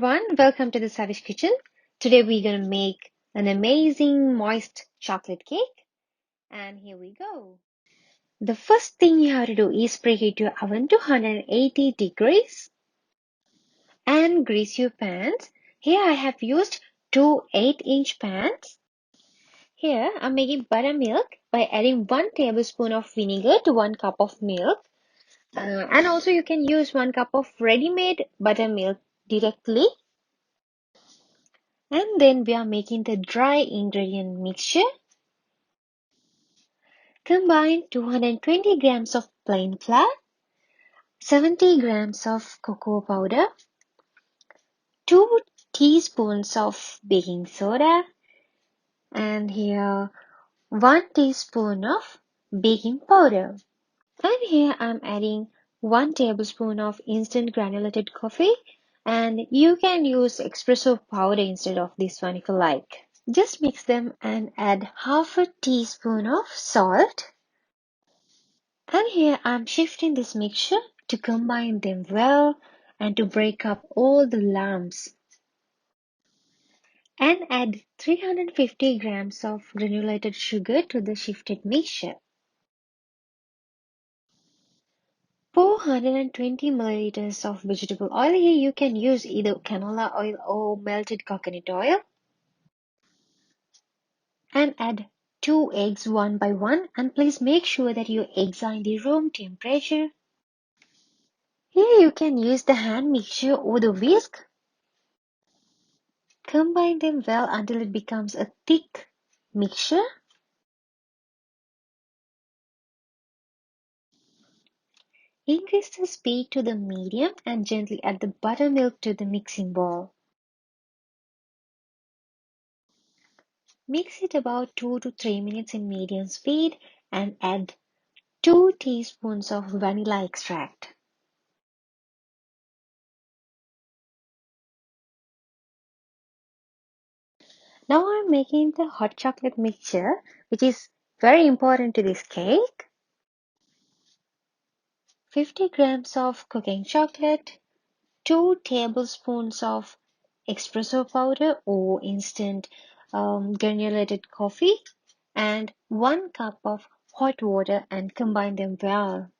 everyone, welcome to the Savage Kitchen. Today we're gonna make an amazing moist chocolate cake, and here we go. The first thing you have to do is preheat your oven to 180 degrees and grease your pans. Here I have used two 8-inch pans. Here I'm making buttermilk by adding 1 tablespoon of vinegar to 1 cup of milk. And also you can use 1 cup of ready-made buttermilk directly. And then we are making the dry ingredient mixture. Combine 220 grams of plain flour, 70 grams of cocoa powder, 2 teaspoons of baking soda, and here 1 teaspoon of baking powder. And here I'm adding 1 tablespoon of instant granulated coffee, and you can use espresso powder instead of this one if you like. Just mix them and add half a teaspoon of salt. And here I'm shifting this mixture to combine them well and to break up all the lumps. And add 350 grams of granulated sugar to the shifted mixture. Pour 120 milliliters of vegetable oil. Here you can use either canola oil or melted coconut oil. And add 2 eggs one by one, and please make sure that your eggs are in the room temperature. Here you can use the hand mixture or the whisk. Combine them well until it becomes a thick mixture. Increase the speed to the medium and gently add the buttermilk to the mixing bowl. Mix it about 2 to 3 minutes in medium speed and add 2 teaspoons of vanilla extract. Now I'm making the hot chocolate mixture, which is very important to this cake. 50 grams of cooking chocolate, 2 tablespoons of espresso powder or instant granulated coffee, and 1 cup of hot water, and combine them well.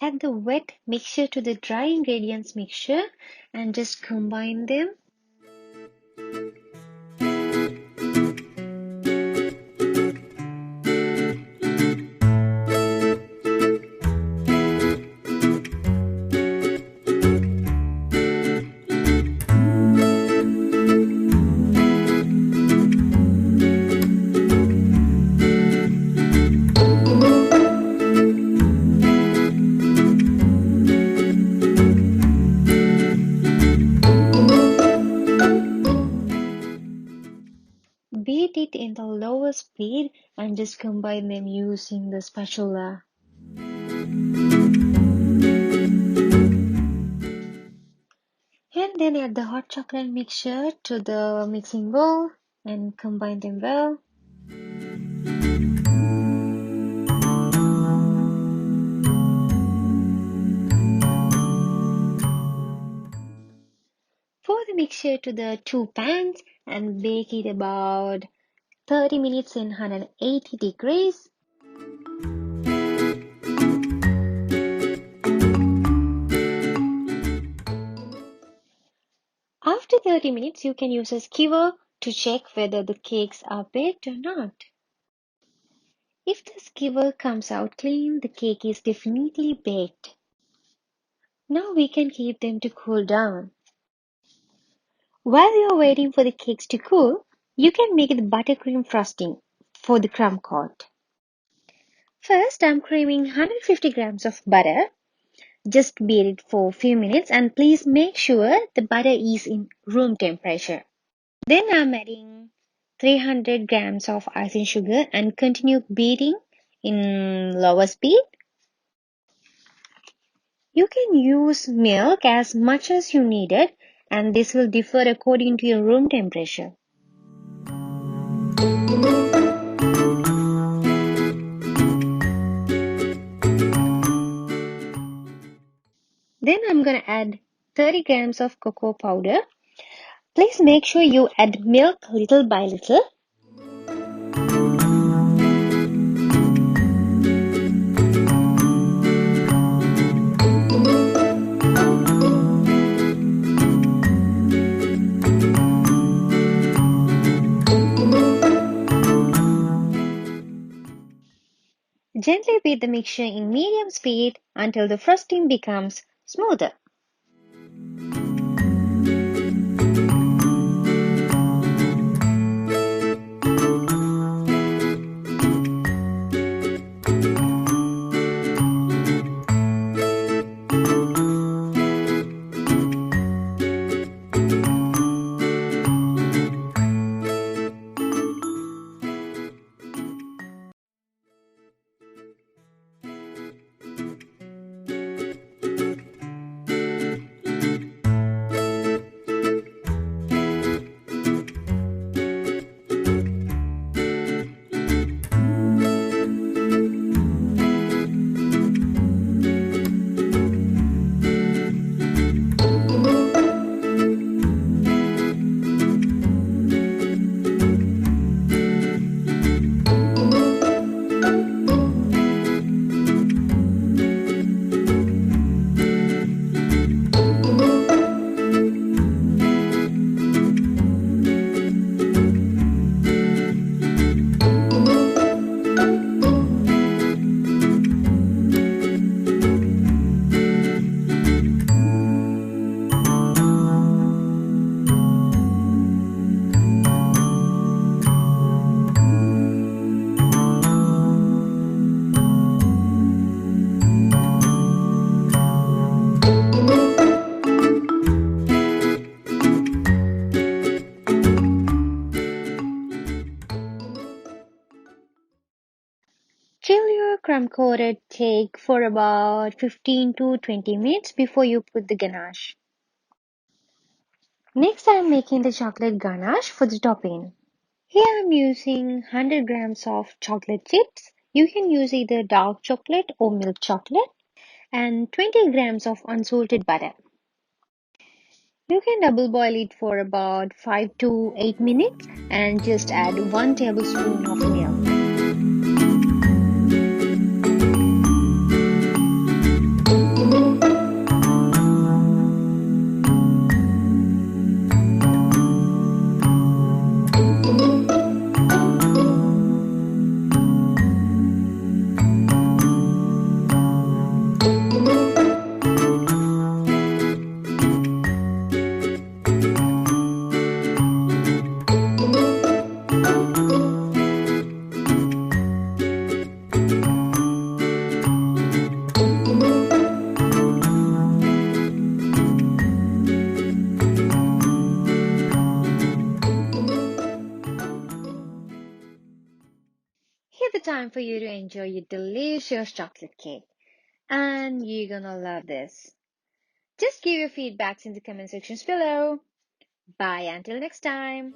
Add the wet mixture to the dry ingredients mixture and just combine them. Beat it in the lower speed and just combine them using the spatula. And then add the hot chocolate mixture to the mixing bowl and combine them well. Pour the mixture to the 2 pans and bake it about 30 minutes in 180 degrees. After 30 minutes, you can use a skewer to check whether the cakes are baked or not. If the skewer comes out clean, the cake is definitely baked. Now we can keep them to cool down. While you are waiting for the cakes to cool, you can make the buttercream frosting for the crumb coat. First, I'm creaming 150 grams of butter. Just beat it for a few minutes and please make sure the butter is in room temperature. Then I'm adding 300 grams of icing sugar and continue beating in lower speed. You can use milk as much as you need it, and this will differ according to your room temperature. Then I'm gonna add 30 grams of cocoa powder. Please make sure you add milk little by little. Gently beat the mixture in medium speed until the frosting becomes smoother. Chill your crumb-coated cake for about 15 to 20 minutes before you put the ganache. Next, I'm making the chocolate ganache for the topping. Here I'm using 100 grams of chocolate chips. You can use either dark chocolate or milk chocolate and 20 grams of unsalted butter. You can double boil it for about 5 to 8 minutes and just add 1 tablespoon of milk. Here's the time for you to enjoy your delicious chocolate cake. And you're gonna love this. Just give your feedbacks in the comment sections below. Bye until next time.